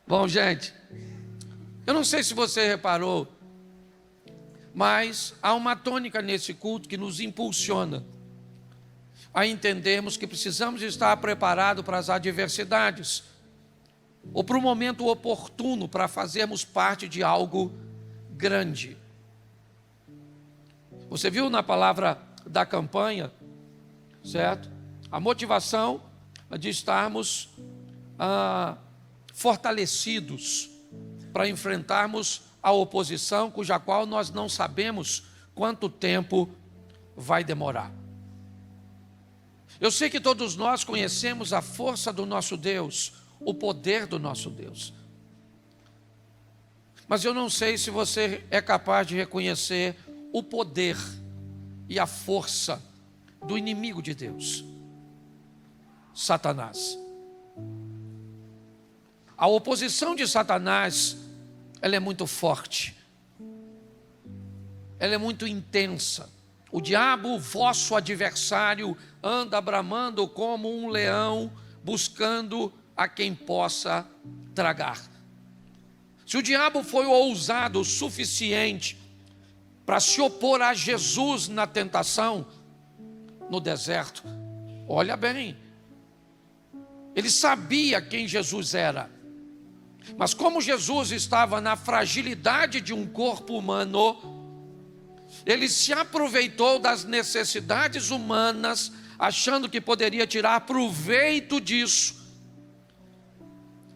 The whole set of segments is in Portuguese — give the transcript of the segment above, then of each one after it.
Bom, gente, eu não sei se você reparou, mas há uma tônica nesse culto que nos impulsiona a entendermos que precisamos estar preparados para as adversidades, ou para o momento oportuno para fazermos parte de algo grande. Você viu na palavra da campanha, certo? A motivação de estarmos fortalecidos para enfrentarmos a oposição, cuja qual nós não sabemos quanto tempo vai demorar. Eu sei que todos nós conhecemos a força do nosso Deus, o poder do nosso Deus. Mas eu não sei se você é capaz de reconhecer o poder e a força do inimigo de Deus, Satanás. A oposição de Satanás, ela é muito forte, ela é muito intensa. O diabo, vosso adversário, anda bramando como um leão, buscando a quem possa tragar. Se o diabo foi ousado o suficiente para se opor a Jesus na tentação, no deserto, olha bem, ele sabia quem Jesus era, mas como Jesus estava na fragilidade de um corpo humano, ele se aproveitou das necessidades humanas, achando que poderia tirar proveito disso.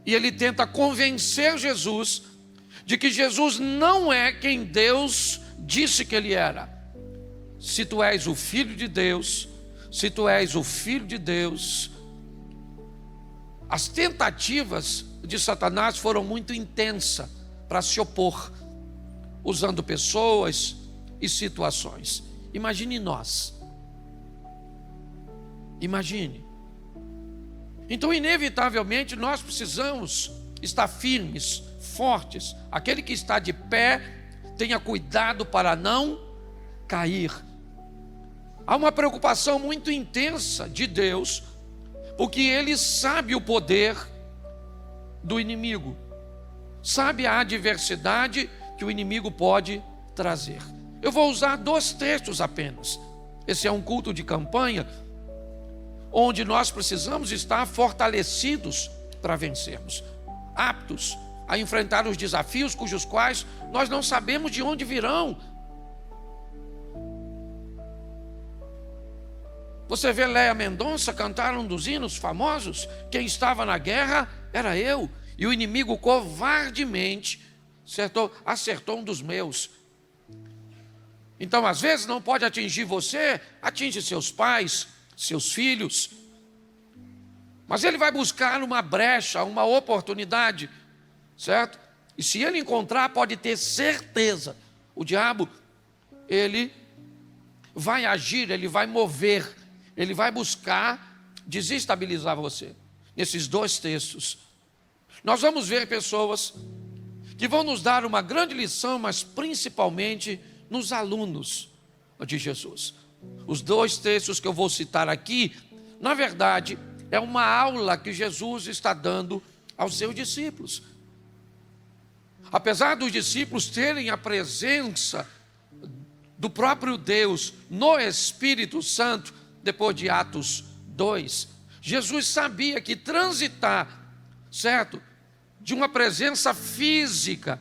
E ele tenta convencer Jesus de que Jesus não é quem Deus disse que ele era. Se tu és o Filho de Deus, se tu és o Filho de Deus. As tentativas de Satanás foram muito intensas para se opor, usando pessoas e situações. Imagine nós. Imagine. Então, inevitavelmente, nós precisamos estar firmes, fortes. Aquele que está de pé, tenha cuidado para não cair. Há uma preocupação muito intensa de Deus, porque Ele sabe o poder do inimigo, sabe a adversidade que o inimigo pode trazer. Eu vou usar 2 textos apenas. Esse é um culto de campanha, onde nós precisamos estar fortalecidos para vencermos, aptos a enfrentar os desafios cujos quais nós não sabemos de onde virão. Você vê Léa Mendonça cantar um dos hinos famosos: quem estava na guerra era eu, e o inimigo covardemente acertou um dos meus. Então, às vezes não pode atingir você, atinge seus pais, seus filhos, mas ele vai buscar uma brecha, uma oportunidade, certo? E se ele encontrar, pode ter certeza, o diabo, ele vai agir, ele vai mover, ele vai buscar desestabilizar você. Nesses 2 textos, nós vamos ver pessoas que vão nos dar uma grande lição, mas principalmente nos alunos de Jesus. Os 2 textos que eu vou citar aqui, na verdade, é uma aula que Jesus está dando aos seus discípulos. Apesar dos discípulos terem a presença do próprio Deus no Espírito Santo, depois de Atos 2, Jesus sabia que transitar, certo, de uma presença física,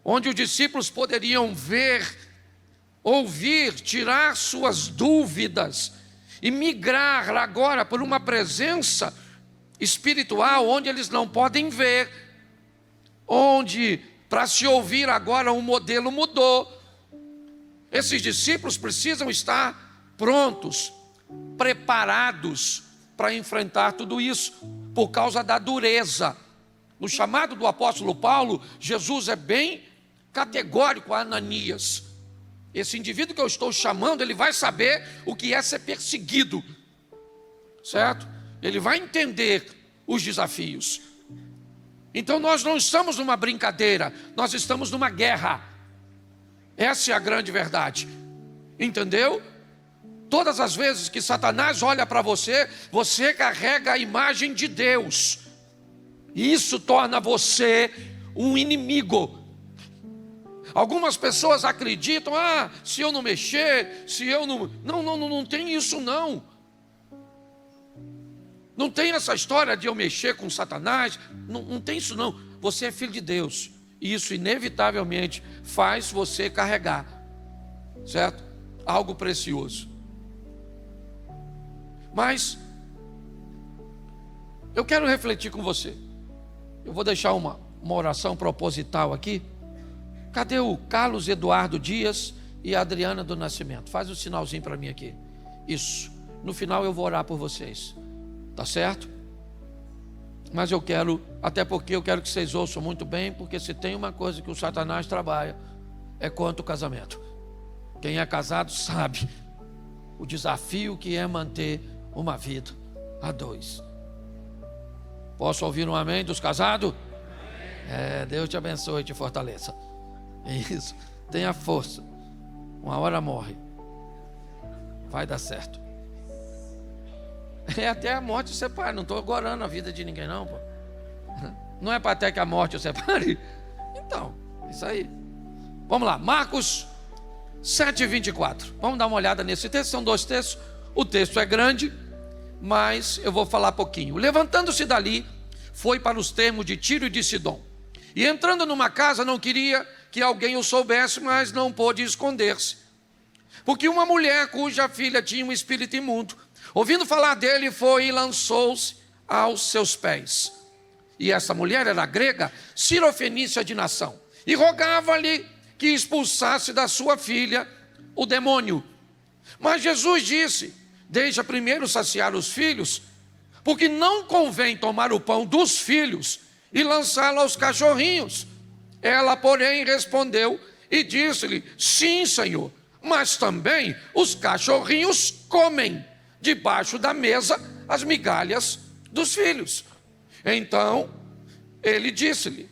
onde os discípulos poderiam ver, ouvir, tirar suas dúvidas e migrar agora por uma presença espiritual onde eles não podem ver, onde para se ouvir agora o modelo mudou. Esses discípulos precisam estar prontos, preparados para enfrentar tudo isso, por causa da dureza. No chamado do apóstolo Paulo, Jesus é bem categórico a Ananias. Esse indivíduo que eu estou chamando, ele vai saber o que é ser perseguido, certo? Ele vai entender os desafios. Então nós não estamos numa brincadeira, nós estamos numa guerra. Essa é a grande verdade, entendeu? Todas as vezes que Satanás olha para você, você carrega a imagem de Deus. E isso torna você um inimigo. Algumas pessoas acreditam, se eu não mexer, se eu não... Não tem isso não. Não tem essa história de eu mexer com Satanás, não tem isso não. Você é filho de Deus, e isso inevitavelmente faz você carregar, certo? Algo precioso. Mas eu quero refletir com você. Eu vou deixar uma oração proposital aqui. Cadê o Carlos Eduardo Dias e a Adriana do Nascimento? Faz um sinalzinho para mim aqui. Isso. No final eu vou orar por vocês. Tá certo? Mas eu quero, até porque eu quero que vocês ouçam muito bem, porque se tem uma coisa que o Satanás trabalha, é contra o casamento. Quem é casado sabe o desafio que é manter uma vida a dois. Posso ouvir um amém dos casados? Deus te abençoe e te fortaleça. Isso, tenha força. Uma hora morre. Vai dar certo. Até a morte separe. Não estou agorando a vida de ninguém não, pô. Não é para até que a morte o separe? Então, isso aí. Vamos lá, Marcos 7:24. Vamos dar uma olhada nesse texto. São 2 textos. O texto é grande, mas eu vou falar pouquinho. Levantando-se dali, foi para os termos de Tiro e de Sidom. E entrando numa casa, não queria que alguém o soubesse, mas não pôde esconder-se. Porque uma mulher cuja filha tinha um espírito imundo, ouvindo falar dele, foi e lançou-se aos seus pés. E essa mulher era grega, cirofenícia de nação, e rogava-lhe que expulsasse da sua filha o demônio. Mas Jesus disse: deixa primeiro saciar os filhos, porque não convém tomar o pão dos filhos e lançá-lo aos cachorrinhos. Ela, porém, respondeu e disse-lhe: sim, Senhor, mas também os cachorrinhos comem debaixo da mesa as migalhas dos filhos. Então ele disse-lhe: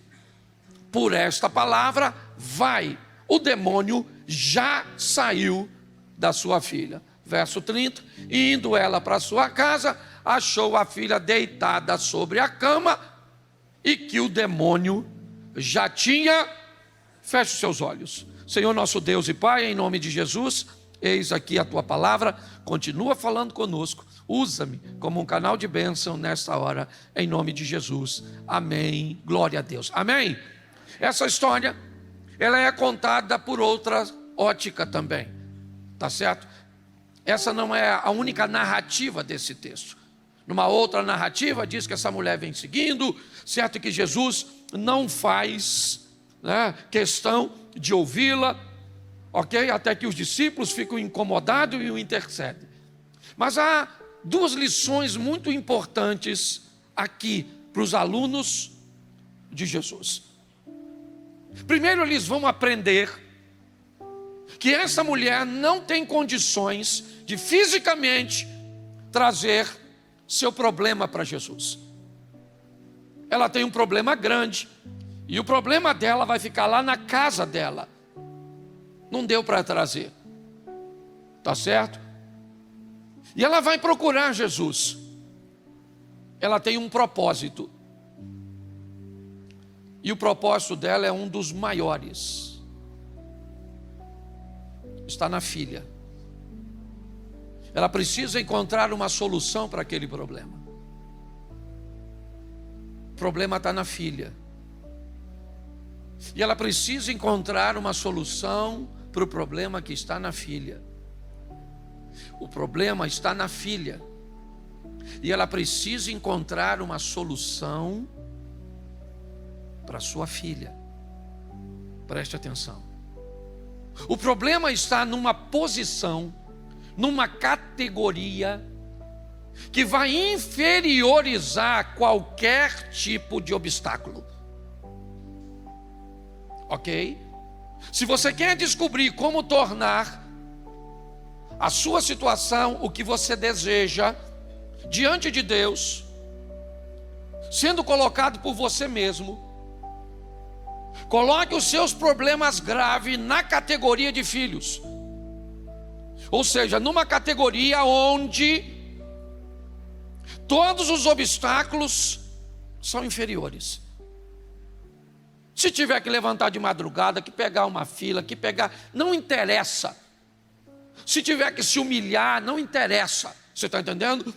por esta palavra, vai, o demônio já saiu da sua filha. Verso 30, indo ela para sua casa, achou a filha deitada sobre a cama e que o demônio já tinha... Feche os seus olhos. Senhor nosso Deus e Pai, em nome de Jesus, eis aqui a tua palavra, continua falando conosco, usa-me como um canal de bênção nesta hora, em nome de Jesus, amém, glória a Deus, amém. Essa história, ela é contada por outra ótica também, tá certo? Essa não é a única narrativa desse texto. Numa outra narrativa diz que essa mulher vem seguindo, certo que Jesus não faz questão de ouvi-la, ok? Até que os discípulos ficam incomodados e o intercedem. Mas há 2 lições muito importantes aqui para os alunos de Jesus. Primeiro, eles vão aprender que essa mulher não tem condições de fisicamente trazer seu problema para Jesus. Ela tem um problema grande, e o problema dela vai ficar lá na casa dela. Não deu para trazer, tá certo? E ela vai procurar Jesus. Ela tem um propósito, e o propósito dela é um dos maiores. Está na filha. Ela precisa encontrar uma solução para aquele problema. O problema está na filha. E ela precisa encontrar uma solução para o problema que está na filha. O problema está na filha. E ela precisa encontrar uma solução para sua filha. Preste atenção. O problema está numa posição, numa categoria que vai inferiorizar qualquer tipo de obstáculo. Ok? Se você quer descobrir como tornar a sua situação, o que você deseja, diante de Deus, sendo colocado por você mesmo, coloque os seus problemas graves na categoria de filhos. Ou seja, numa categoria onde todos os obstáculos são inferiores. Se tiver que levantar de madrugada, que pegar uma fila, que pegar, não interessa. Se tiver que se humilhar, não interessa. Você está entendendo?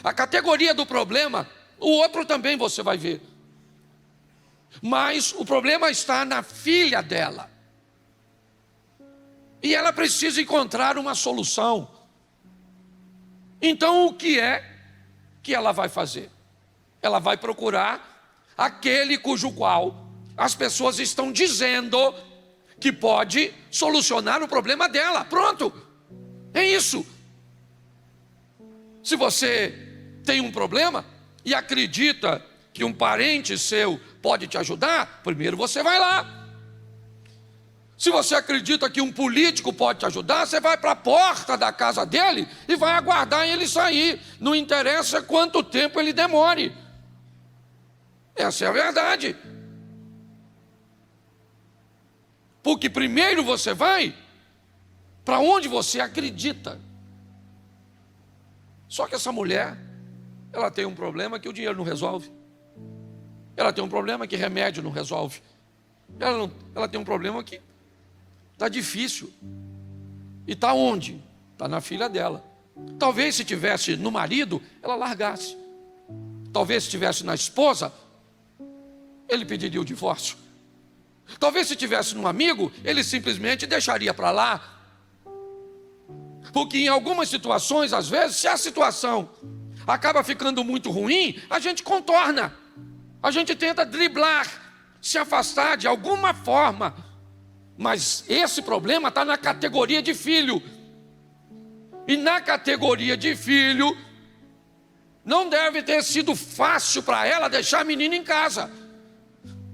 A categoria do problema, o outro também você vai ver. Mas o problema está na filha dela. E ela precisa encontrar uma solução. Então o que é que ela vai fazer? Ela vai procurar aquele cujo qual as pessoas estão dizendo que pode solucionar o problema dela. Pronto, é isso. Se você tem um problema e acredita que um parente seu pode te ajudar, primeiro você vai lá. Se você acredita que um político pode te ajudar, você vai para a porta da casa dele e vai aguardar ele sair. Não interessa quanto tempo ele demore. Essa é a verdade. Porque primeiro você vai para onde você acredita. Só que essa mulher, ela tem um problema que o dinheiro não resolve. Ela tem um problema que remédio não resolve. Ela tem um problema que está difícil. E está onde? Está na filha dela. Talvez se tivesse no marido, ela largasse. Talvez se tivesse na esposa, ele pediria o divórcio. Talvez se tivesse num amigo, ele simplesmente deixaria para lá. Porque em algumas situações, às vezes, se a situação acaba ficando muito ruim, a gente contorna. A gente tenta driblar, se afastar de alguma forma. Mas esse problema está na categoria de filho. E na categoria de filho, não deve ter sido fácil para ela deixar a menina em casa.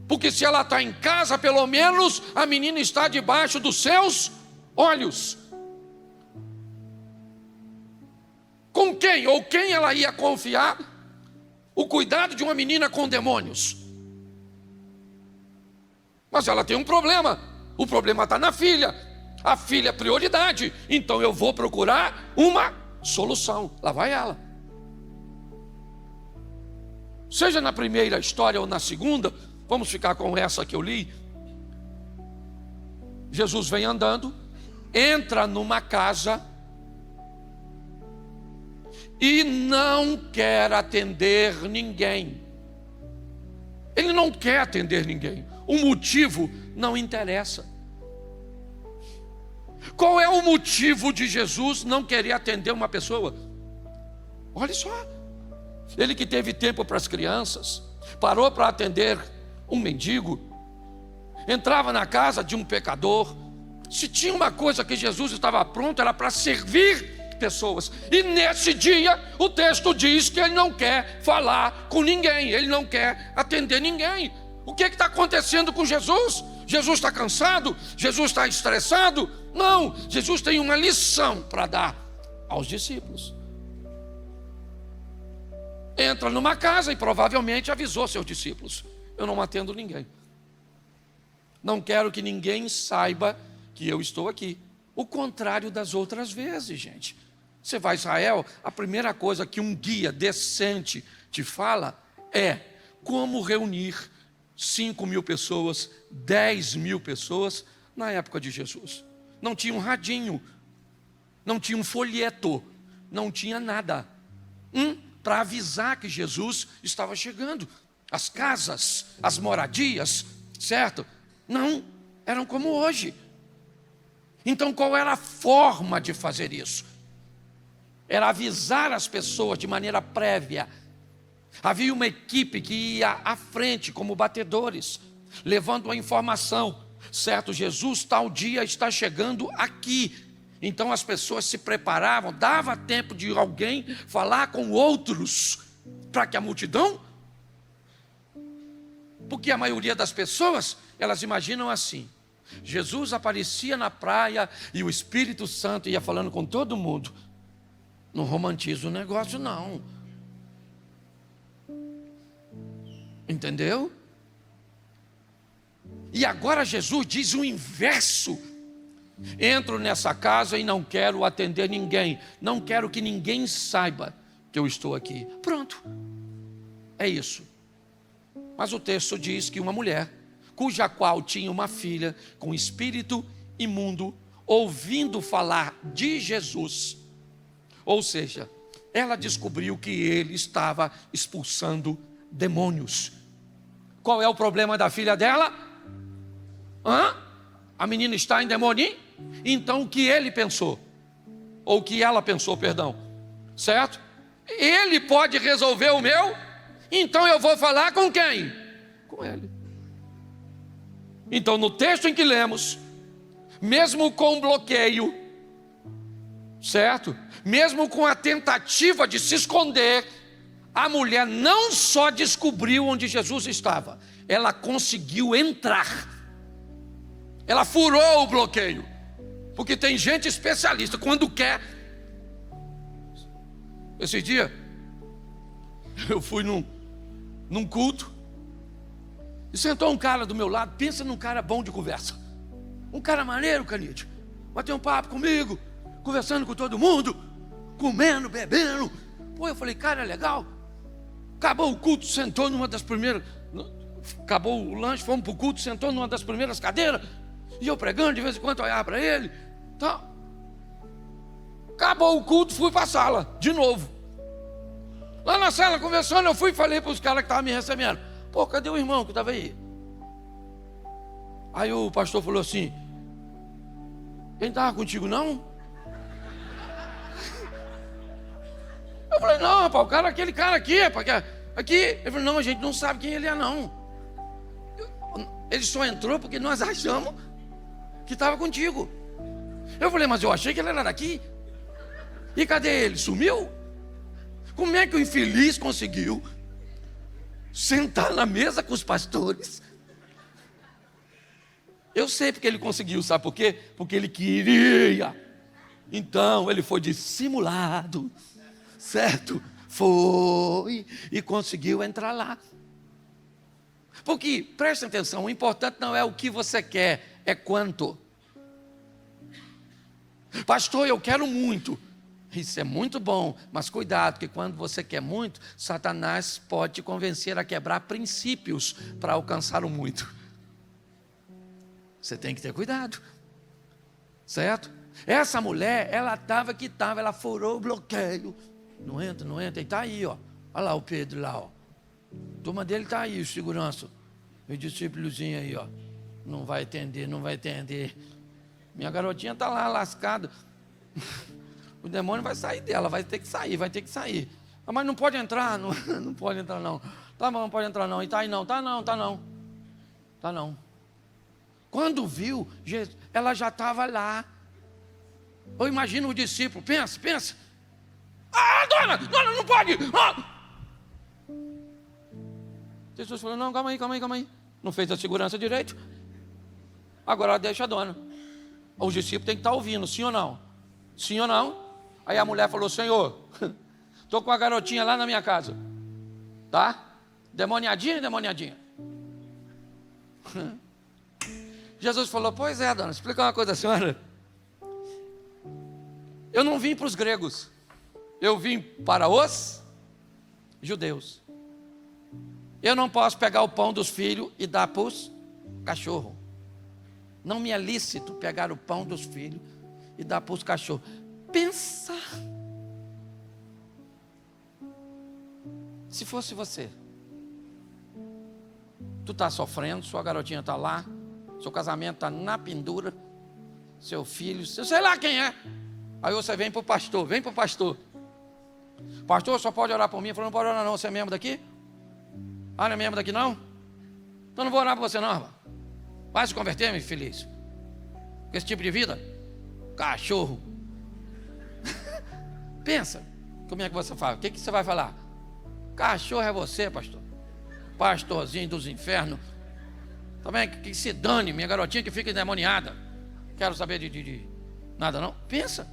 Porque se ela está em casa, pelo menos a menina está debaixo dos seus olhos. Com quem ou quem ela ia confiar o cuidado de uma menina com demônios? Mas ela tem um problema. O problema está na filha. A filha é prioridade. Então eu vou procurar uma solução. Lá vai ela. Seja na primeira história ou na segunda, vamos ficar com essa que eu li. Jesus vem andando, entra numa casa e não quer atender ninguém. Ele não quer atender ninguém. O motivo não interessa. Qual é o motivo de Jesus não querer atender uma pessoa? Olha só. Ele que teve tempo para as crianças, parou para atender um mendigo, entrava na casa de um pecador. Se tinha uma coisa que Jesus estava pronto, era para servir pessoas. E nesse dia, o texto diz que ele não quer falar com ninguém, ele não quer atender ninguém. O que está acontecendo com Jesus? Jesus está cansado? Jesus está estressado? Não, Jesus tem uma lição para dar aos discípulos. Entra numa casa e provavelmente avisou seus discípulos: eu não atendo ninguém. Não quero que ninguém saiba que eu estou aqui. O contrário das outras vezes, gente. Você vai a Israel, a primeira coisa que um guia decente te fala é como reunir 5.000 pessoas, 10.000 pessoas na época de Jesus. Não tinha um radinho, não tinha um folheto, não tinha nada para avisar que Jesus estava chegando. As casas, as moradias, certo? Não eram como hoje. Então qual era a forma de fazer isso? Era avisar as pessoas de maneira prévia. Havia uma equipe que ia à frente como batedores, levando a informação. Certo, Jesus tal dia está chegando aqui. Então as pessoas se preparavam, dava tempo de alguém falar com outros, para que a multidão... Porque a maioria das pessoas, elas imaginam assim: Jesus aparecia na praia e o Espírito Santo ia falando com todo mundo. Não romantiza o negócio, não. Entendeu? E agora Jesus diz o inverso: entro nessa casa e não quero atender ninguém, não quero que ninguém saiba que eu estou aqui. Pronto, é isso. Mas o texto diz que uma mulher, cuja qual tinha uma filha com espírito imundo, ouvindo falar de Jesus, ou seja, ela descobriu que ele estava expulsando demônios. Qual é o problema da filha dela? A menina está endemoniada? Então o que ele pensou? Ou o que ela pensou, perdão. Certo? Ele pode resolver o meu? Então eu vou falar com quem? Com ele. Então no texto em que lemos, mesmo com bloqueio, certo? Mesmo com a tentativa de se esconder, a mulher não só descobriu onde Jesus estava, ela conseguiu entrar. Ela furou o bloqueio. Porque tem gente especialista, quando quer. Esse dia, eu fui num culto, e sentou um cara do meu lado. Pensa num cara bom de conversa. Um cara maneiro, Canite. Bateu um papo comigo, conversando com todo mundo, comendo, bebendo. Pô, eu falei, cara, é legal. Acabou o culto, sentou numa das primeiras. Acabou o lanche, fomos para o culto, sentou numa das primeiras cadeiras. E eu pregando, de vez em quando eu olhava para ele. Tá. Acabou o culto, fui para a sala, de novo. Lá na sala, conversando, eu fui e falei para os caras que estavam me recebendo. Pô, cadê o irmão que estava aí? Aí o pastor falou assim, ele estava contigo não? Eu falei, não, rapaz, o cara, aquele cara aqui, rapaz, aqui. Ele falou, não, a gente não sabe quem ele é não. Ele só entrou porque nós achamos que estava contigo. Eu falei, mas eu achei que ele era daqui. E cadê ele? Sumiu? Como é que o infeliz conseguiu sentar na mesa com os pastores? Eu sei porque ele conseguiu, sabe por quê? Porque ele queria. Então ele foi dissimulado, certo? Foi e conseguiu entrar lá. Porque, presta atenção, o importante não é o que você quer, é quanto. Pastor, eu quero muito. Isso é muito bom, mas cuidado, que quando você quer muito, Satanás pode te convencer a quebrar princípios para alcançar o muito. Você tem que ter cuidado, certo? Essa mulher, ela ela furou o bloqueio. Não entra, e está aí, ó. Olha lá o Pedro lá, ó. A turma dele está aí, o segurança. Meu discípulozinho aí, ó. Não vai atender. Minha garotinha está lá, lascada. O demônio vai sair dela, vai ter que sair. Ah, mas não pode entrar, não pode entrar não. Tá bom, não pode entrar não. E tá aí não, tá não. Quando viu, ela já estava lá. Eu imagino o discípulo, pensa. Ah, dona, não pode. Jesus falou, não, calma aí. Não fez a segurança direito. Agora deixa a dona. Os discípulos têm que estar ouvindo, sim ou não? Sim ou não? Aí a mulher falou, Senhor, estou com a garotinha lá na minha casa. Tá? Demoniadinha. Jesus falou, pois é, dona, explica uma coisa, senhora. Eu não vim para os gregos. Eu vim para os judeus. Eu não posso pegar o pão dos filhos e dar para os cachorros. Não me é lícito pegar o pão dos filhos e dar para os cachorros. Pensa. Se fosse você. Tu está sofrendo, sua garotinha está lá, seu casamento está na pendura, seu filho, sei lá quem é. Aí você vem para o pastor, Pastor, só pode orar por mim? Eu falei, não pode orar não, você é membro daqui? Ah, não é membro daqui não? Então não vou orar por você não, rapaz. Vai se converter, meu infeliz. Com esse tipo de vida? Cachorro. Pensa, como é que você fala? O que você vai falar? Cachorro é você, pastor. Pastorzinho dos infernos. Também que se dane, minha garotinha que fica endemoniada. Quero saber de nada não. Pensa.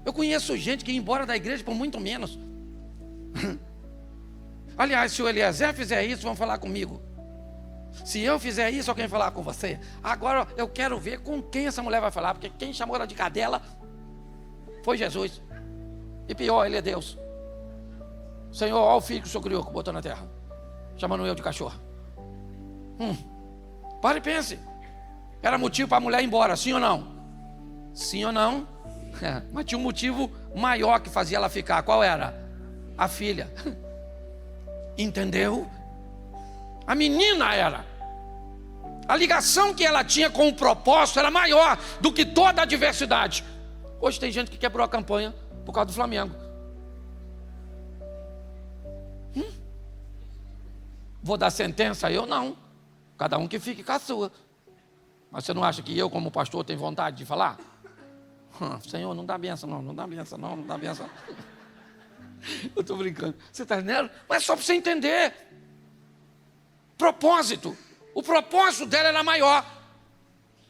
Eu conheço gente que ia embora da igreja por muito menos. Aliás, se o Eliezer fizer isso, vão falar comigo. Se eu fizer isso, alguém vai falar com você. Agora eu quero ver com quem essa mulher vai falar, porque quem chamou ela de cadela foi Jesus. E pior, ele é Deus. Senhor, olha o filho que o Senhor criou, que botou na terra, chamando eu de cachorro. Pare e pense. Era motivo para a mulher ir embora, sim ou não? Sim ou não? Mas tinha um motivo maior que fazia ela ficar. Qual era? A filha. Entendeu? A menina era. A ligação que ela tinha com o propósito era maior do que toda a adversidade. Hoje tem gente que quebrou a campanha por causa do Flamengo. Vou dar sentença? Eu não. Cada um que fique com a sua. Mas você não acha que eu, como pastor, tenho vontade de falar? Senhor, não dá benção não, não dá benção não, não dá benção. Eu estou brincando. Você está entendendo? Mas só para você entender. Propósito. O propósito dela era maior.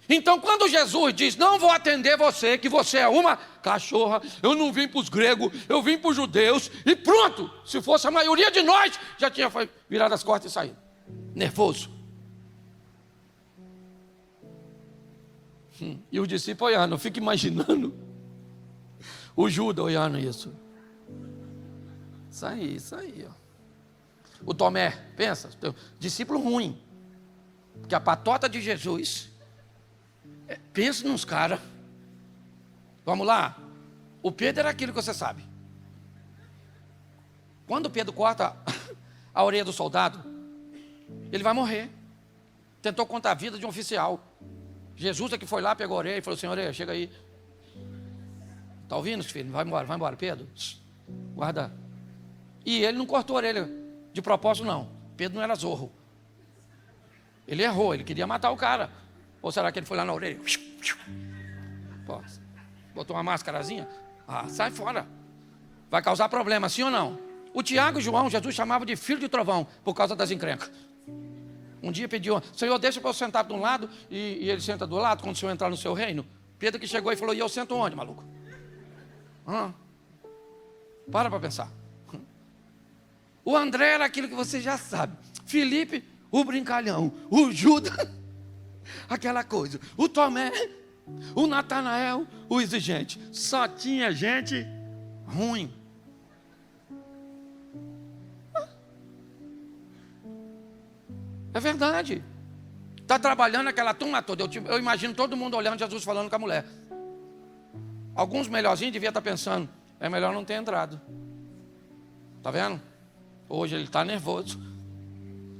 Então quando Jesus diz, não vou atender você, que você é uma cachorra, eu não vim para os gregos, eu vim para os judeus, e pronto, se fosse a maioria de nós, já tinha virado as costas e saído. Nervoso. E os discípulos olhando, eu fico imaginando o Judas olhando isso. Isso aí, ó. O Tomé, pensa, discípulo ruim, porque a patota de Jesus, pensa nos caras. Vamos lá. O Pedro era aquilo que você sabe. Quando o Pedro corta a orelha do soldado, ele vai morrer. Tentou contar a vida de um oficial. Jesus é que foi lá, pegou a orelha e falou assim, orelha, chega aí. Está ouvindo, filho? Vai embora, Pedro. Guarda. E ele não cortou a orelha de propósito, não. Pedro não era zorro. Ele errou, ele queria matar o cara. Ou será que ele foi lá na orelha? Pô, botou uma máscarazinha? Sai fora. Vai causar problema, sim ou não? O Tiago e João, Jesus chamava de filho de trovão, por causa das encrencas. Um dia pediu, Senhor, deixa para eu sentar de um lado, e ele senta do lado, quando o Senhor entrar no seu reino. Pedro que chegou e falou, e eu sento onde, maluco? Para pensar. O André era aquilo que você já sabe. Felipe, o brincalhão. O Judas, aquela coisa. O Tomé, o Natanael, o exigente. Só tinha gente ruim. É verdade. Está trabalhando aquela turma toda. Eu imagino todo mundo olhando Jesus falando com a mulher. Alguns melhorzinhos deviam estar pensando, é melhor não ter entrado. Está vendo? Hoje ele está nervoso.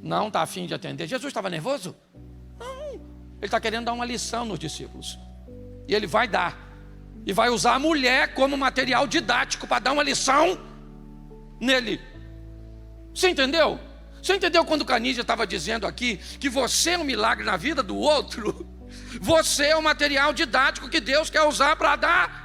Não está afim de atender. Jesus estava nervoso? Não. Ele está querendo dar uma lição nos discípulos. E ele vai dar. E vai usar a mulher como material didático para dar uma lição nele. Você entendeu? Você entendeu quando o Canídia estava dizendo aqui que você é um milagre na vida do outro? Você é o material didático que Deus quer usar para dar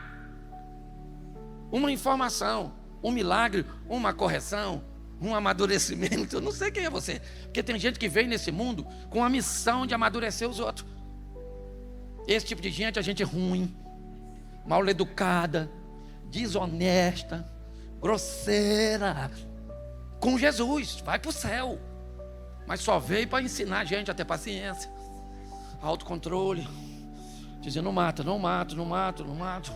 uma informação, um milagre, uma correção, um amadurecimento. Eu não sei quem é você, porque tem gente que vem nesse mundo com a missão de amadurecer os outros. Esse tipo de gente é gente ruim, mal educada, desonesta, grosseira. Com Jesus, vai para o céu, mas só veio para ensinar a gente a ter paciência, autocontrole, dizendo não mato.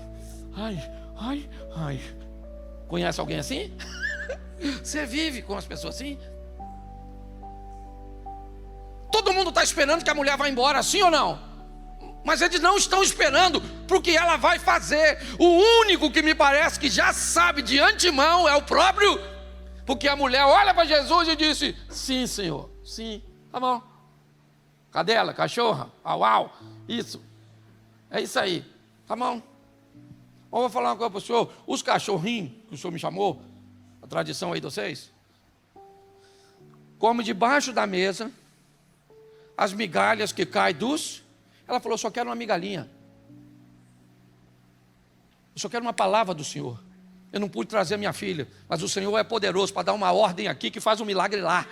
Ai. Conhece alguém assim? Você vive com as pessoas assim? Todo mundo está esperando que a mulher vá embora, sim ou não? Mas eles não estão esperando para que ela vai fazer. O único que me parece que já sabe de antemão é o próprio, porque a mulher olha para Jesus e disse, sim Senhor, sim, tá bom. Cadela, cachorra, au, isso. É isso aí, tá bom. Eu vou falar uma coisa para o senhor, os cachorrinhos que o senhor me chamou, a tradição aí de vocês, come debaixo da mesa as migalhas que caem dos... Ela falou, só quero uma migalhinha. Eu só quero uma palavra do Senhor. Eu não pude trazer minha filha, mas o Senhor é poderoso para dar uma ordem aqui que faz um milagre lá.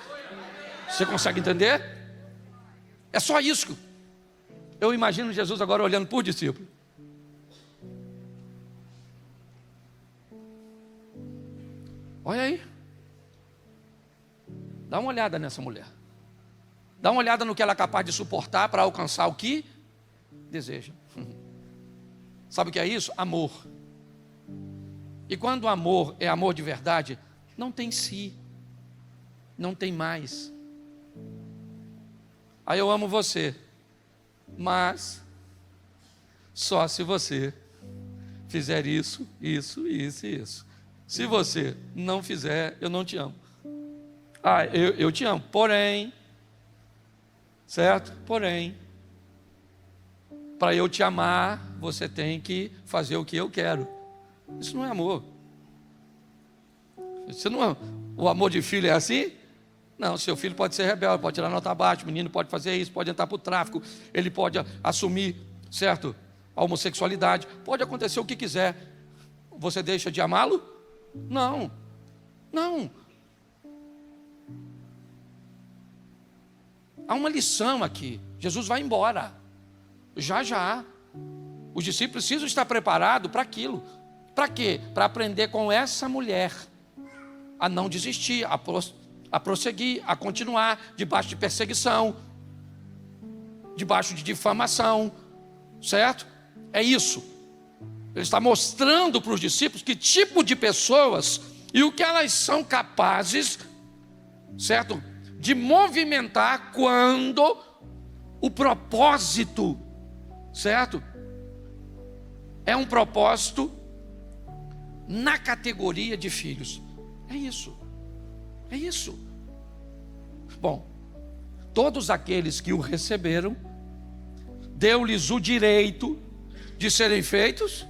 Você consegue entender? É só isso. Eu imagino Jesus agora olhando para o discípulo. Olha aí. Dá uma olhada nessa mulher. Dá uma olhada no que ela é capaz de suportar para alcançar o que deseja. Sabe o que é isso? Amor. E quando o amor é amor de verdade, não tem si, não tem mais. Aí eu amo você, mas só se você fizer isso, isso, isso e isso. Se você não fizer, eu não te amo. Eu te amo, porém, certo? Porém, para eu te amar, você tem que fazer o que eu quero. Isso não é amor. Isso não é, o amor de filho é assim? Não, seu filho pode ser rebelde, pode tirar nota baixa, o menino pode fazer isso, pode entrar para o tráfico, ele pode assumir, certo, a homossexualidade, pode acontecer o que quiser. Você deixa de amá-lo? Não, não. Há uma lição aqui. Jesus vai embora, já já. Os discípulos precisam estar preparados para aquilo. Para quê? Para aprender com essa mulher a não desistir, a prosseguir, a continuar debaixo de perseguição, debaixo de difamação, certo? É isso. Ele está mostrando para os discípulos que tipo de pessoas e o que elas são capazes, certo? De movimentar quando o propósito, certo? É um propósito na categoria de filhos. É isso. É isso. Bom, todos aqueles que o receberam, deu-lhes o direito de serem feitos.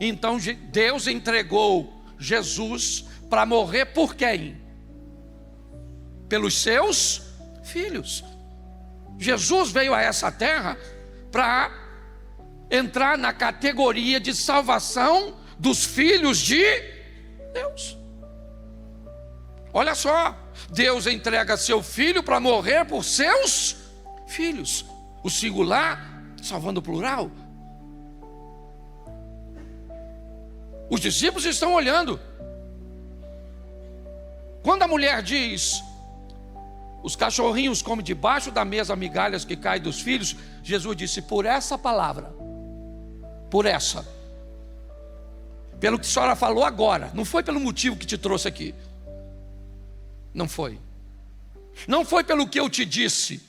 Então Deus entregou Jesus para morrer por quem? Pelos seus filhos. Jesus veio a essa terra para entrar na categoria de salvação dos filhos de Deus. Olha só, Deus entrega seu filho para morrer por seus filhos. O singular salvando o plural. Os discípulos estão olhando. Quando a mulher diz: os cachorrinhos comem debaixo da mesa migalhas que caem dos filhos, Jesus disse: por essa palavra, por essa, pelo que a senhora falou agora, não foi pelo motivo que te trouxe aqui. Não foi. Não foi pelo que eu te disse.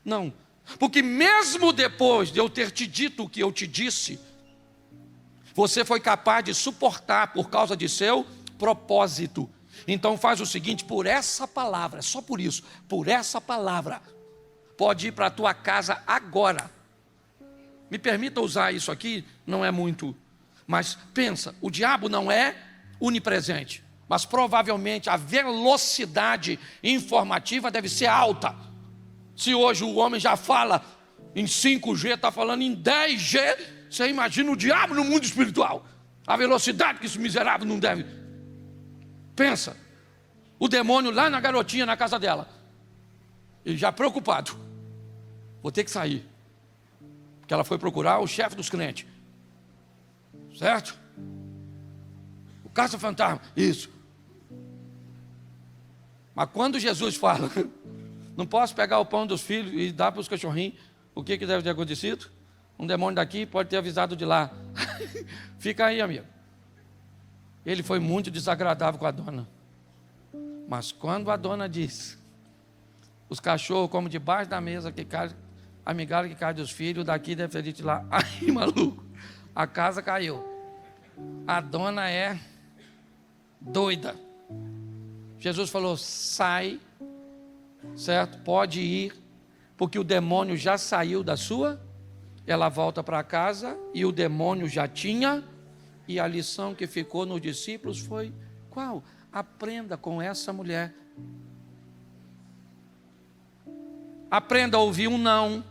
Não. Porque mesmo depois de eu ter te dito o que eu te disse, você foi capaz de suportar por causa de seu propósito. Então faz o seguinte: por essa palavra, só por isso, por essa palavra, pode ir para a tua casa agora. Me permita usar isso aqui, não é muito, mas pensa, o diabo não é onipresente, mas provavelmente a velocidade informativa deve ser alta. Se hoje o homem já fala em 5G, está falando em 10G, você imagina o diabo no mundo espiritual. A velocidade que esse miserável não deve. Pensa, o demônio lá na garotinha, na casa dela, ele já preocupado. Vou ter que sair, porque ela foi procurar o chefe dos crentes. Certo? O caça-fantasma, isso. Mas quando Jesus fala: não posso pegar o pão dos filhos e dar para os cachorrinhos, o que deve ter acontecido? Um demônio daqui pode ter avisado de lá. Fica aí, amigo. Ele foi muito desagradável com a dona. Mas quando a dona diz: os cachorros comem debaixo da mesa que cai, a migalha que cai dos filhos, daqui deve ter dito de lá. Aí, maluco, a casa caiu. A dona é doida. Jesus falou: sai, certo? Pode ir, porque o demônio já saiu da sua. Ela volta para casa e o demônio já tinha. E a lição que ficou nos discípulos foi qual? Aprenda com essa mulher. Aprenda a ouvir um não.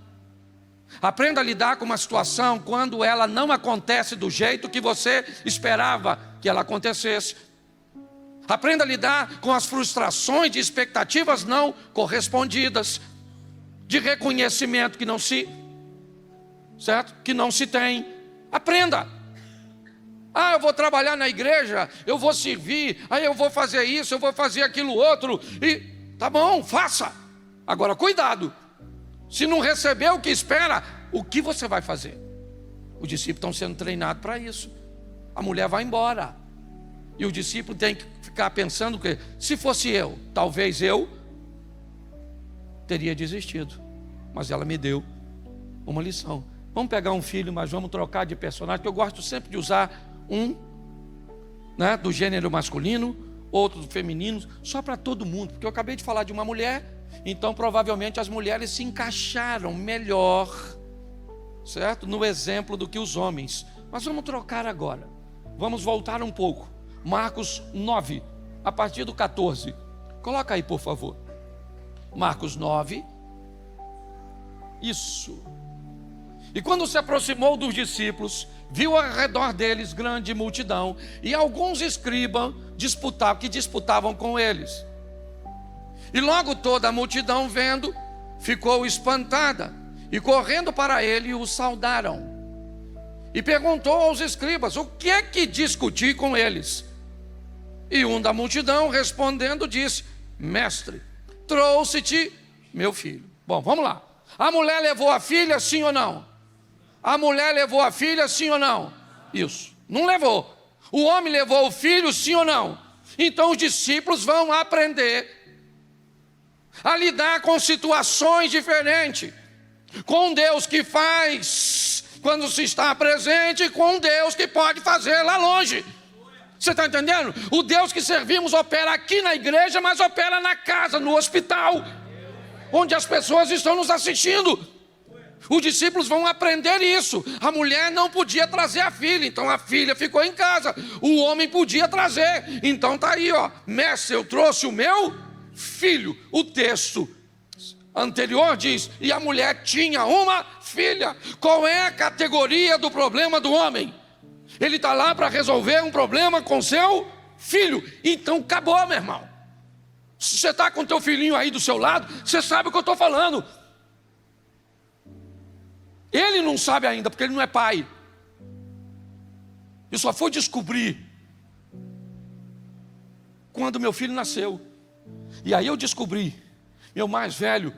Aprenda a lidar com uma situação quando ela não acontece do jeito que você esperava que ela acontecesse. Aprenda a lidar com as frustrações de expectativas não correspondidas, de reconhecimento que não se, certo? Que não se tem. Aprenda. Eu vou trabalhar na igreja, eu vou servir, aí eu vou fazer isso, eu vou fazer aquilo outro, e tá bom, faça. Agora cuidado, se não receber o que espera, o que você vai fazer? Os discípulos estão sendo treinados para isso. A mulher vai embora, e o discípulo tem que ficar pensando que, se fosse eu, talvez eu teria desistido. mas ela me deu uma lição. Vamos pegar um filho, mas vamos trocar de personagem, que eu gosto sempre de usar um, né, do gênero masculino, outro do feminino, só para todo mundo, porque eu acabei de falar de uma mulher, então provavelmente as mulheres se encaixaram melhor, certo? No exemplo do que os homens. Mas vamos trocar agora, vamos voltar um pouco. Marcos 9, a partir do 14, coloca aí por favor. Marcos 9, isso. E quando se aproximou dos discípulos, viu ao redor deles grande multidão e alguns escribas que disputavam com eles. E logo toda a multidão vendo, ficou espantada e correndo para ele o saudaram. E perguntou aos escribas: o que é que discuti com eles? E um da multidão respondendo disse: mestre, trouxe-te meu filho. Bom, vamos lá. A mulher levou a filha, sim ou não? A mulher levou a filha, sim ou não? Isso, não levou. O homem levou o filho, sim ou não? Então os discípulos vão aprender a lidar com situações diferentes, com Deus que faz quando se está presente, e com Deus que pode fazer lá longe. Você está entendendo? O Deus que servimos opera aqui na igreja, mas opera na casa, no hospital, onde as pessoas estão nos assistindo. Os discípulos vão aprender isso. A mulher não podia trazer a filha, então a filha ficou em casa. O homem podia trazer, então está aí, ó. Mestre, eu trouxe o meu filho. O texto anterior diz: e a mulher tinha uma filha. Qual é a categoria do problema do homem? Ele está lá para resolver um problema com seu filho. Então acabou, meu irmão. Se você está com teu filhinho aí do seu lado, você sabe o que eu estou falando. Ele não sabe ainda, porque ele não é pai. Eu só fui descobrir quando meu filho nasceu. E aí eu descobri, meu mais velho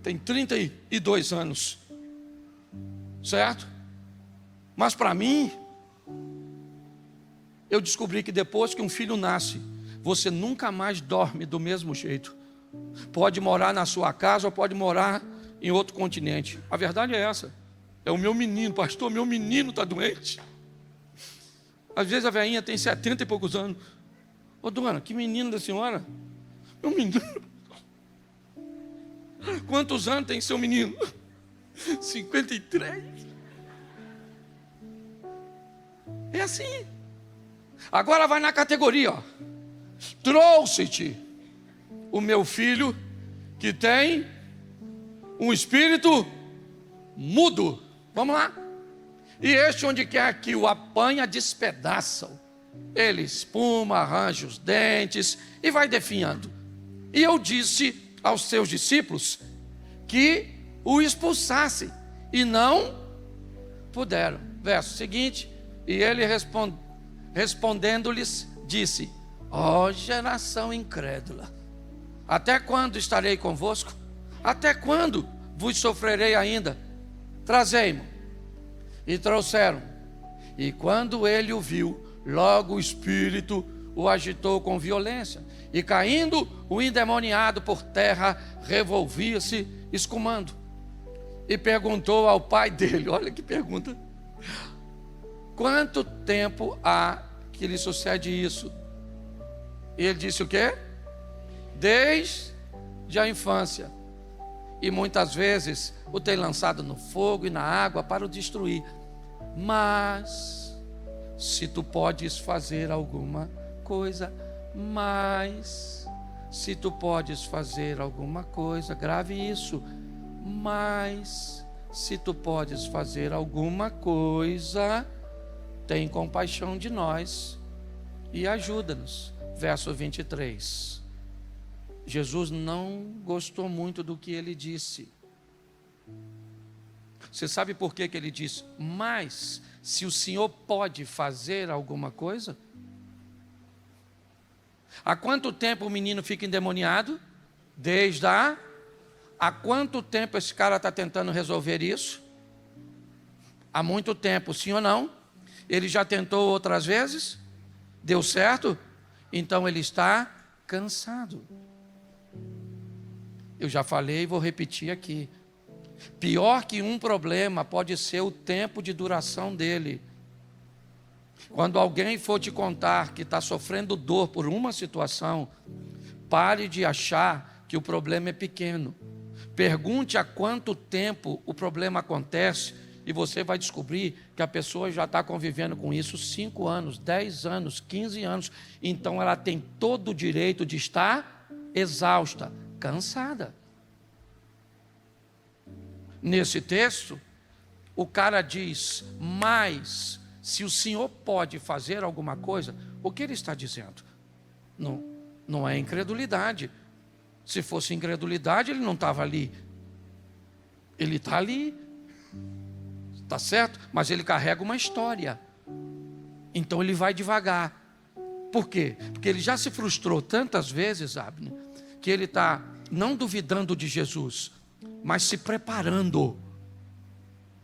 tem 32 anos, certo? Mas para mim, eu descobri que depois que um filho nasce, você nunca mais dorme do mesmo jeito. Pode morar na sua casa ou pode morar em outro continente. A verdade é essa. É o meu menino, pastor, meu menino está doente. Às vezes a velhinha tem 70 e poucos anos. Ô dona, que menino da senhora? Meu menino. Quantos anos tem seu menino? 53. É assim. Agora vai na categoria, ó. Trouxe-te o meu filho que tem um espírito mudo. Vamos lá. E este, onde quer que o apanha, despedaça-o. Ele espuma, arranja os dentes e vai definhando. E eu disse aos seus discípulos que o expulsasse, e não puderam. Verso seguinte: e ele respondendo-lhes disse: ó geração incrédula, até quando estarei convosco? Até quando vos sofrerei ainda? Trazei-mo. E trouxeram. E quando ele o viu, logo o espírito o agitou com violência. E caindo, o endemoniado por terra revolvia-se, escumando. E perguntou ao pai dele, olha que pergunta: quanto tempo há que lhe sucede isso? E ele disse o quê? Desde a infância. E muitas vezes o tem lançado no fogo e na água para o destruir. Mas se tu podes fazer alguma coisa, se tu podes fazer alguma coisa, grave isso. Mas se tu podes fazer alguma coisa, tem compaixão de nós e ajuda-nos. Verso 23. Jesus não gostou muito do que ele disse. Você sabe por que ele disse? Mas se o Senhor pode fazer alguma coisa? Há quanto tempo o menino fica endemoniado? Desde Há quanto tempo esse cara está tentando resolver isso? Há muito tempo, sim ou não? Ele já tentou outras vezes? Deu certo? Então ele está cansado. Eu já falei e vou repetir aqui. Pior que um problema pode ser o tempo de duração dele. Quando alguém for te contar que está sofrendo dor por uma situação, pare de achar que o problema é pequeno. Pergunte há quanto tempo o problema acontece e você vai descobrir que a pessoa já está convivendo com isso 5 anos, 10 anos, 15 anos. Então ela tem todo o direito de estar exausta, cansada. Nesse texto, o cara diz: mas se o Senhor pode fazer alguma coisa, o que ele está dizendo? Não é incredulidade. Se fosse incredulidade, ele não estava ali. Ele está ali, está certo? Mas ele carrega uma história. Então ele vai devagar. Por quê? Porque ele já se frustrou tantas vezes, Abner, que ele está não duvidando de Jesus, mas se preparando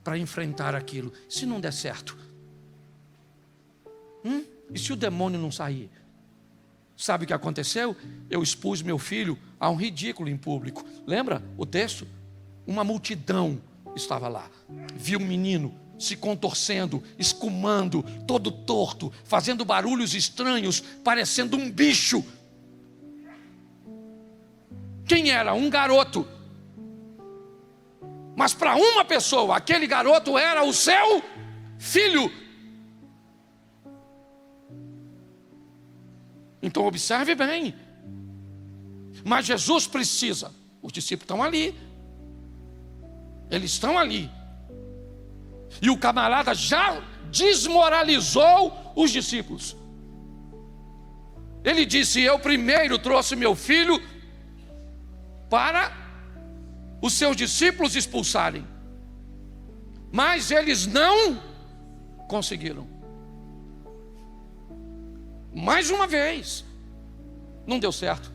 para enfrentar aquilo. Se não der certo, e se o demônio não sair? Sabe o que aconteceu? Eu expus meu filho a um ridículo em público. Lembra o texto? Uma multidão estava lá. Viu um menino se contorcendo, escumando, todo torto, fazendo barulhos estranhos, parecendo um bicho. Quem era? Um garoto. Mas para uma pessoa, aquele garoto era o seu filho. Então observe bem. Mas Jesus precisa. Os discípulos estão ali. Eles estão ali. E o camarada já desmoralizou os discípulos. Ele disse: eu primeiro trouxe meu filho para os seus discípulos expulsarem, mas eles não conseguiram. Mais uma vez, não deu certo.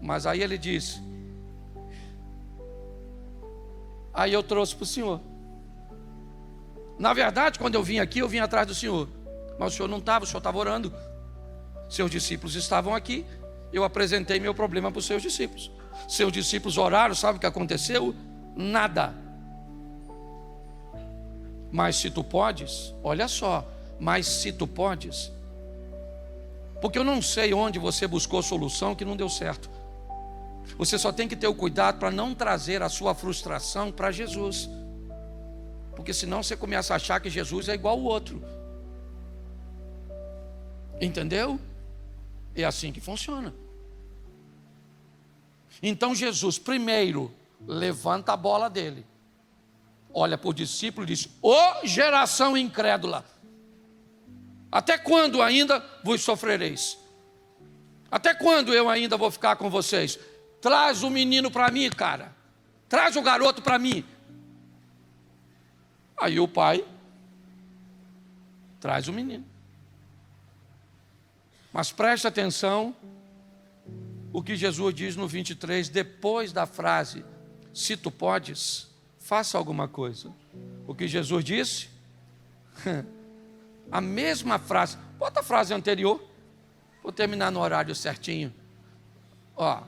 Mas aí ele disse: aí eu trouxe para o Senhor. Na verdade, quando eu vim aqui, eu vim atrás do Senhor, mas o Senhor não estava, o Senhor estava orando. Seus discípulos estavam aqui. Eu apresentei meu problema para os seus discípulos. Seus discípulos oraram, sabe o que aconteceu? Nada. Mas se tu podes, olha só, mas se tu podes, porque eu não sei onde você buscou solução que não deu certo. Você só tem que ter o cuidado para não trazer a sua frustração para Jesus, porque senão você começa a achar que Jesus é igual ao outro. Entendeu? É assim que funciona. Então Jesus primeiro levanta a bola dele, olha para o discípulo e diz: ô geração incrédula, até quando ainda vos sofrereis? Até quando eu ainda vou ficar com vocês? Traz o menino para mim, cara. Traz o garoto para mim. Aí o pai traz o menino. Mas preste atenção o que Jesus diz no 23, depois da frase: se tu podes, faça alguma coisa. O que Jesus disse? A mesma frase. Bota a frase anterior. Vou terminar no horário certinho. Ó.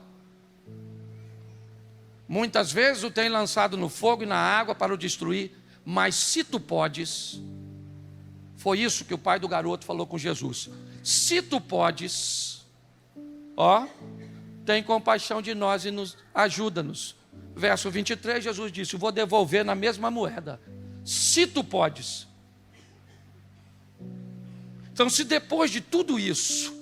Muitas vezes o tem lançado no fogo e na água para o destruir, mas se tu podes. Foi isso que o pai do garoto falou com Jesus. Se tu podes, ó, tem compaixão de nós e nos ajuda-nos. Verso 23, Jesus disse: vou devolver na mesma moeda. Se tu podes. Então, se depois de tudo isso,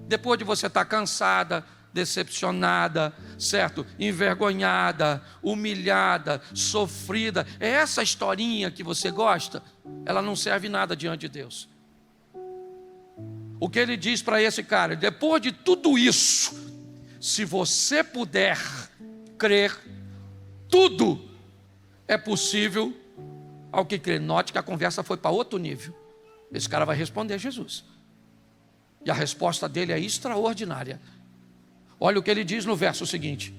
depois de você estar cansada, decepcionada, certo? Envergonhada, humilhada, sofrida, é essa historinha que você gosta, ela não serve nada diante de Deus. O que ele diz para esse cara: depois de tudo isso, se você puder crer, tudo é possível ao que crê. Note que a conversa foi para outro nível. Esse cara vai responder a Jesus, e a resposta dele é extraordinária. Olha o que ele diz no verso seguinte: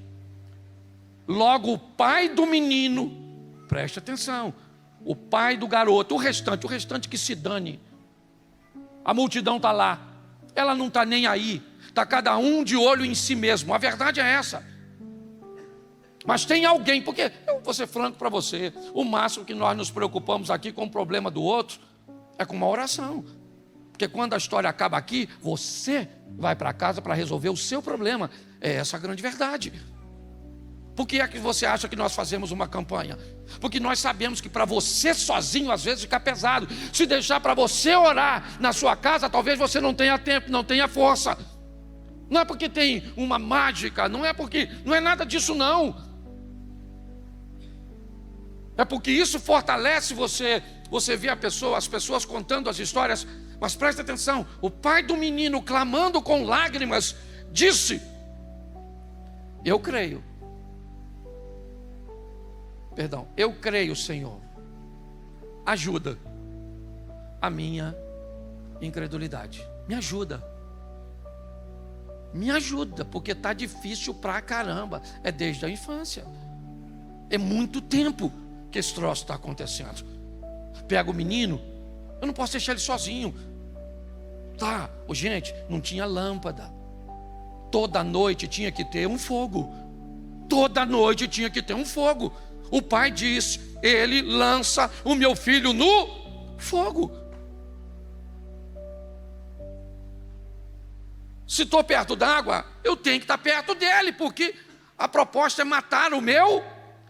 logo o pai do menino, preste atenção, o pai do garoto, o restante que se dane. A multidão está lá, ela não está nem aí, está cada um de olho em si mesmo. A verdade é essa. Mas tem alguém, porque eu vou ser franco para você, o máximo que nós nos preocupamos aqui com o problema do outro é com uma oração. Porque quando a história acaba aqui, você vai para casa para resolver o seu problema. É essa a grande verdade. Por que é que você acha que nós fazemos uma campanha? Porque nós sabemos que para você sozinho às vezes fica pesado. Se deixar para você orar na sua casa, talvez você não tenha tempo, não tenha força. Não é porque tem uma mágica, não é nada disso não. É porque isso fortalece você. Você vê as pessoas contando as histórias. Mas preste atenção, o pai do menino, clamando com lágrimas, disse: eu creio, Senhor, ajuda a minha incredulidade. Me ajuda, porque está difícil pra caramba. É desde a infância, é muito tempo que esse troço está acontecendo. Pega o menino, eu não posso deixar ele sozinho. Tá, gente, não tinha lâmpada. Toda noite tinha que ter um fogo. Toda noite tinha que ter um fogo. O pai diz: ele lança o meu filho no fogo. Se estou perto d'água, eu tenho que estar perto dele, porque a proposta é matar o meu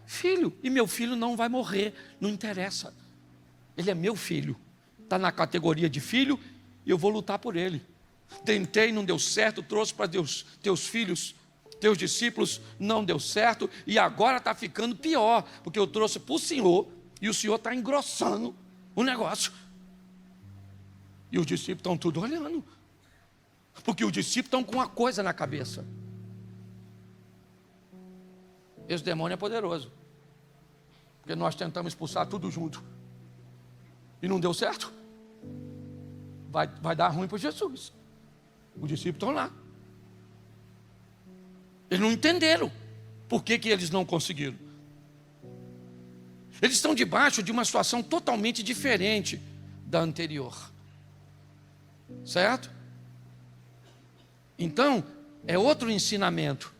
filho. E meu filho não vai morrer, não interessa. Ele é meu filho, está na categoria de filho, e eu vou lutar por ele. Tentei, não deu certo, trouxe para teus filhos, teus discípulos, não deu certo, e agora está ficando pior, porque eu trouxe para o Senhor, e o Senhor está engrossando o negócio. E os discípulos estão tudo olhando, porque os discípulos estão com uma coisa na cabeça. Esse demônio é poderoso, porque nós tentamos expulsar tudo junto, e não deu certo. Vai dar ruim para Jesus. Os discípulos estão lá. Eles não entenderam por que eles não conseguiram. Eles estão debaixo de uma situação totalmente diferente da anterior. Certo? Então, é outro ensinamento.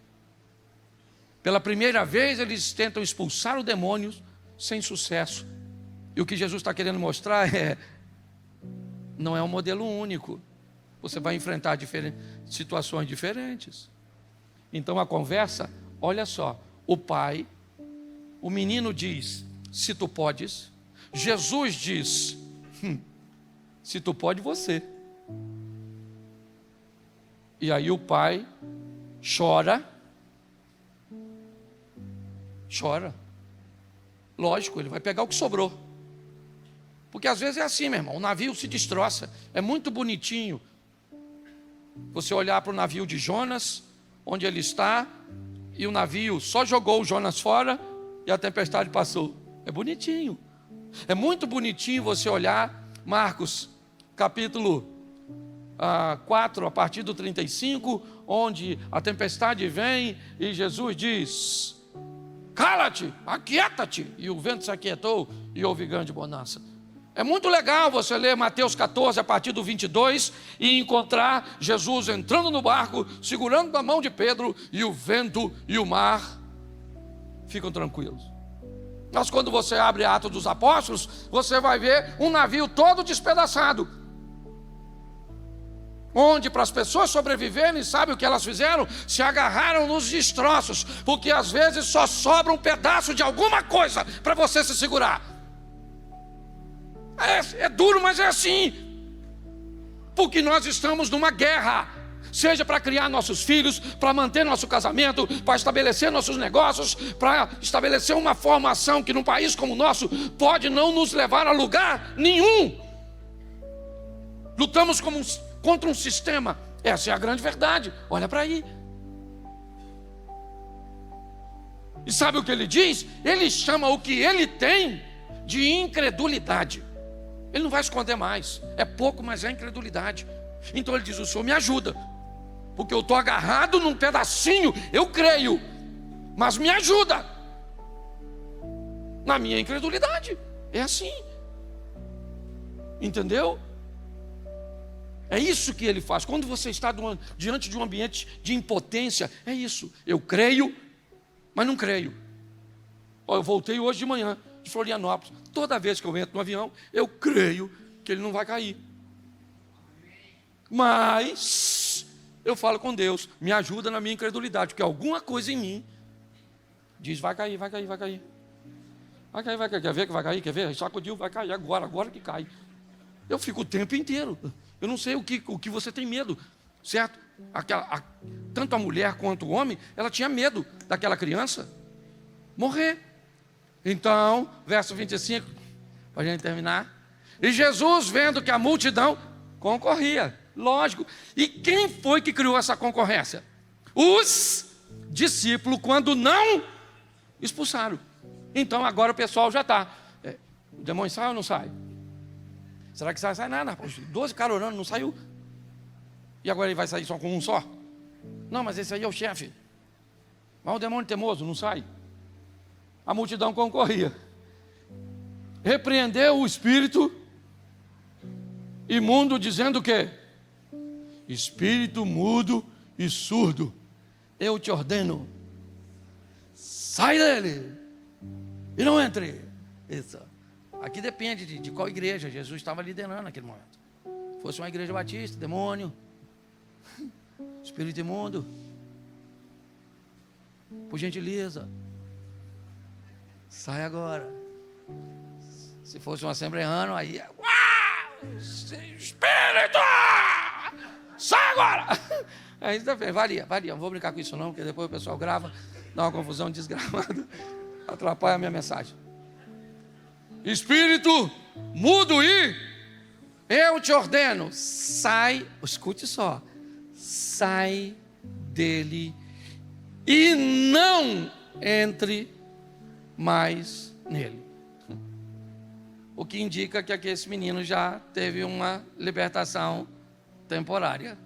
Pela primeira vez, eles tentam expulsar o demônio sem sucesso. E o que Jesus está querendo mostrar não é um modelo único. Você vai enfrentar situações diferentes. Então a conversa, olha só, o menino diz: se tu podes. Jesus diz: se tu pode, você. E aí o pai chora. Lógico, ele vai pegar o que sobrou. Porque às vezes é assim, meu irmão, o navio se destroça. É muito bonitinho você olhar para o navio de Jonas, onde ele está, e o navio só jogou o Jonas fora e a tempestade passou. É bonitinho. É muito bonitinho você olhar Marcos capítulo 4, a partir do 35, onde a tempestade vem e Jesus diz: cala-te, aquieta-te. E o vento se aquietou e houve grande bonança. É muito legal você ler Mateus 14, a partir do 22, e encontrar Jesus entrando no barco, segurando na mão de Pedro, e o vento e o mar ficam tranquilos. Mas quando você abre Atos dos Apóstolos, você vai ver um navio todo despedaçado, onde para as pessoas sobreviverem, sabe o que elas fizeram? Se agarraram nos destroços, porque às vezes só sobra um pedaço de alguma coisa para você se segurar. É duro, mas é assim, porque nós estamos numa guerra, seja para criar nossos filhos, para manter nosso casamento, para estabelecer nossos negócios, para estabelecer uma formação que num país como o nosso pode não nos levar a lugar nenhum. Lutamos contra um sistema, essa é a grande verdade. Olha para aí. E sabe o que ele diz? Ele chama o que ele tem de incredulidade. Ele não vai esconder mais. É pouco, mas é incredulidade. Então ele diz: o Senhor me ajuda, porque eu estou agarrado num pedacinho. Eu creio, mas me ajuda na minha incredulidade. É assim. Entendeu? É isso que ele faz. Quando você está diante de um ambiente de impotência, é isso. Eu creio, mas não creio. Eu voltei hoje de manhã de Florianópolis. Toda vez que eu entro no avião, eu creio que ele não vai cair. Mas eu falo com Deus, me ajuda na minha incredulidade, porque alguma coisa em mim diz, vai cair, vai cair, vai cair. Vai cair, vai cair. Quer ver que vai cair? Quer ver? Sacudiu, vai cair agora que cai. Eu fico o tempo inteiro. Eu não sei o que você tem medo, certo? Tanto a mulher quanto o homem, ela tinha medo daquela criança morrer. Então, verso 25, para a gente terminar. E Jesus, vendo que a multidão concorria, lógico. E quem foi que criou essa concorrência? Os discípulos, quando não expulsaram. Então, agora o pessoal já está. O demônio sai ou não sai? Será que sai? Sai nada. 12 caras orando, não saiu. E agora ele vai sair só com um só? Não, mas esse aí é o chefe. Mas o demônio teimoso não sai. A multidão concorria. Repreendeu o espírito imundo, dizendo o quê? Espírito mudo e surdo, eu te ordeno, sai dele e não entre. Isso. Aqui depende de qual igreja Jesus estava liderando naquele momento. Fosse uma igreja batista, demônio, espírito imundo, por gentileza, sai agora. Se fosse um assembleano, aí, espírito, sai agora. Aí varia, não vou brincar com isso não, porque depois o pessoal grava, dá uma confusão desgramada, atrapalha a minha mensagem. Espírito mudo e eu te ordeno, sai, escute só, sai dele e não entre mais nele. O que indica que aqui esse menino já teve uma libertação temporária.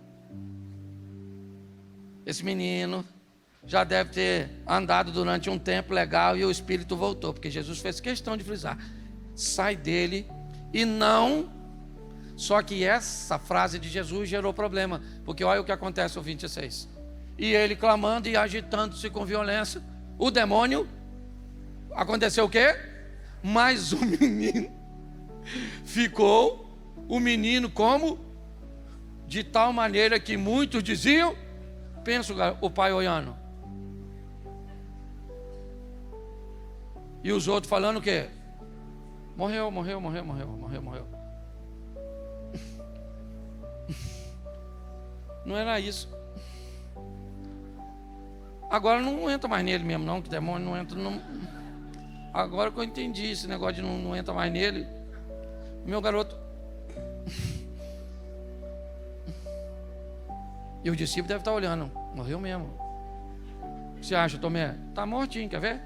Esse menino já deve ter andado durante um tempo legal e o espírito voltou, porque Jesus fez questão de frisar, sai dele e não. Só que essa frase de Jesus gerou problema, porque olha o que acontece no 26. E ele clamando e agitando-se com violência, o demônio, aconteceu o quê? Mas o menino ficou, o menino como? De tal maneira que muitos diziam, pensa o pai olhando, e os outros falando o quê? Morreu. Não era isso. Agora não entra mais nele mesmo não, que o demônio não entra não. Agora que eu entendi esse negócio de não entra mais nele, meu garoto. E o discípulo deve estar olhando, morreu mesmo. O que você acha, Tomé? Está mortinho, quer ver?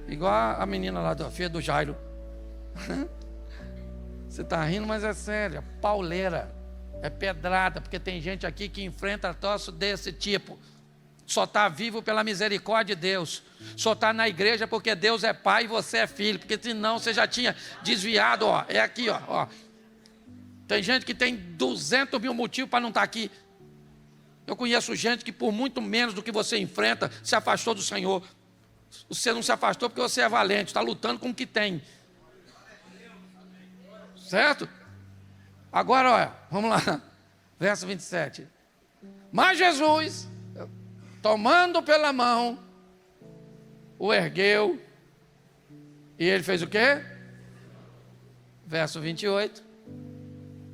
Igual a menina lá da filha do Jairo. Você está rindo, mas é sério, é pauleira, é pedrada, porque tem gente aqui que enfrenta troço desse tipo. Só está vivo pela misericórdia de Deus. Só está na igreja porque Deus é pai e você é filho. Porque senão você já tinha desviado, ó. É aqui, ó. Tem gente que tem 200 mil motivos para não estar aqui. Eu conheço gente que por muito menos do que você enfrenta, se afastou do Senhor. Você não se afastou porque você é valente, está lutando com o que tem. Certo? Agora, olha, vamos lá. Verso 27. Mas Jesus, tomando pela mão, o ergueu, e ele fez o quê? Verso 28.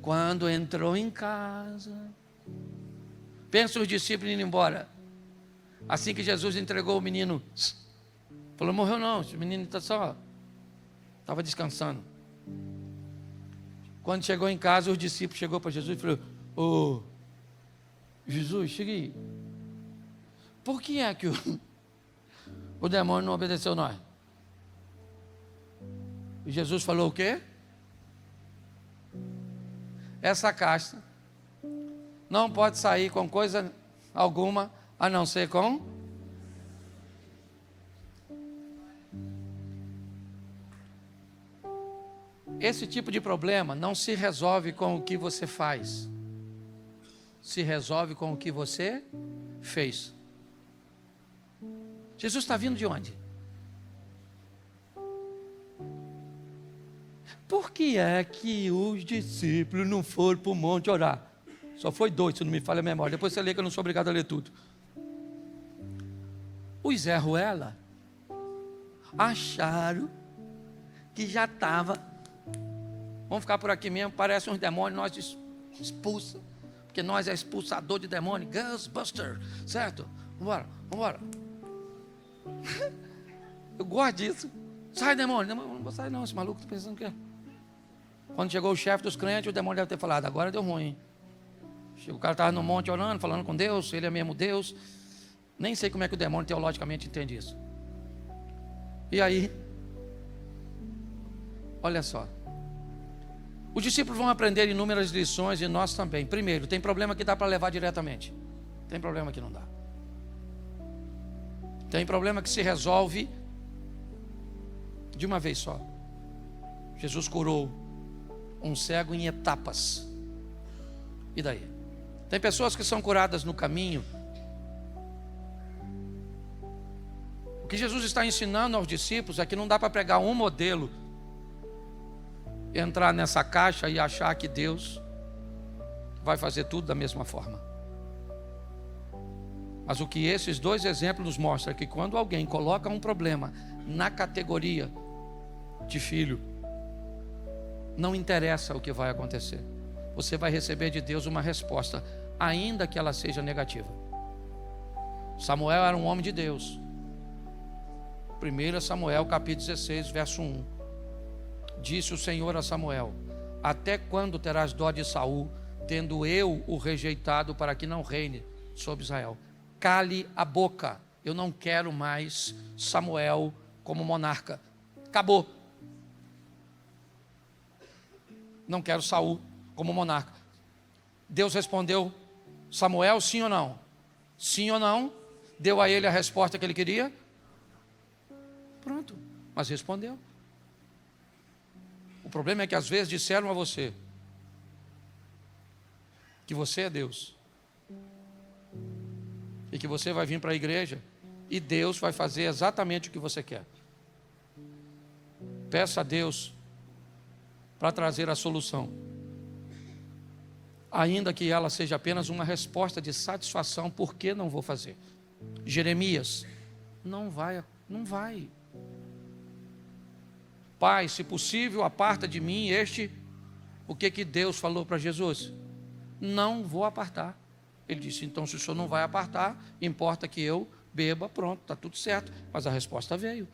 Quando entrou em casa, pensa os discípulos indo embora. Assim que Jesus entregou o menino, falou, morreu não, esse menino estava descansando. Quando chegou em casa, os discípulos chegou para Jesus e falou, ô, Jesus, chega aí. Por que é que o demônio não obedeceu nós? E Jesus falou o quê? Essa casta não pode sair com coisa alguma, a não ser com... Esse tipo de problema não se resolve com o que você faz. se resolve com o que você fez. Jesus está vindo de onde? Por que é que os discípulos não foram para o monte orar? Só foi 2, se não me falha a memória. Depois você lê que eu não sou obrigado a ler tudo. Os Zé Ruela acharam que já estava. Vamos ficar por aqui mesmo, parece uns demônios, nós expulsa. Porque nós é expulsador de demônio, Ghostbuster, certo? Vambora, vambora. Eu gosto disso. Sai, demônio. Não vou sair não, esse maluco está pensando que é. Quando chegou o chefe dos crentes, o demônio deve ter falado, agora deu ruim. O cara estava no monte orando, falando com Deus, ele é mesmo Deus. Nem sei como é que o demônio teologicamente entende isso. E aí, olha só. Os discípulos vão aprender inúmeras lições e nós também. Primeiro, tem problema que dá para levar diretamente. Tem problema que não dá. Tem problema que se resolve de uma vez só. Jesus curou um cego em etapas. E daí? Tem pessoas que são curadas no caminho. O que Jesus está ensinando aos discípulos é que não dá para pregar um modelo, entrar nessa caixa e achar que Deus vai fazer tudo da mesma forma. Mas o que esses 2 exemplos nos mostram é que quando alguém coloca um problema na categoria de filho, não interessa o que vai acontecer. Você vai receber de Deus uma resposta, ainda que ela seja negativa. Samuel era um homem de Deus. 1 Samuel capítulo 16, verso 1. Disse o Senhor a Samuel: até quando terás dó de Saul, tendo eu o rejeitado para que não reine sobre Israel? Cale a boca, eu não quero mais Samuel como monarca. Acabou. Não quero Saul como monarca. Deus respondeu: Samuel, sim ou não? Sim ou não? Deu a ele a resposta que ele queria? Pronto, mas respondeu. O problema é que às vezes disseram a você que você é Deus e que você vai vir para a igreja e Deus vai fazer exatamente o que você quer. Peça a Deus para trazer a solução, ainda que ela seja apenas uma resposta de satisfação. Por que não vou fazer? Jeremias, não vai. Pai, se possível, aparta de mim o que Deus falou para Jesus? Não vou apartar. Ele disse, então se o senhor não vai apartar, importa que eu beba, pronto, está tudo certo. Mas a resposta veio.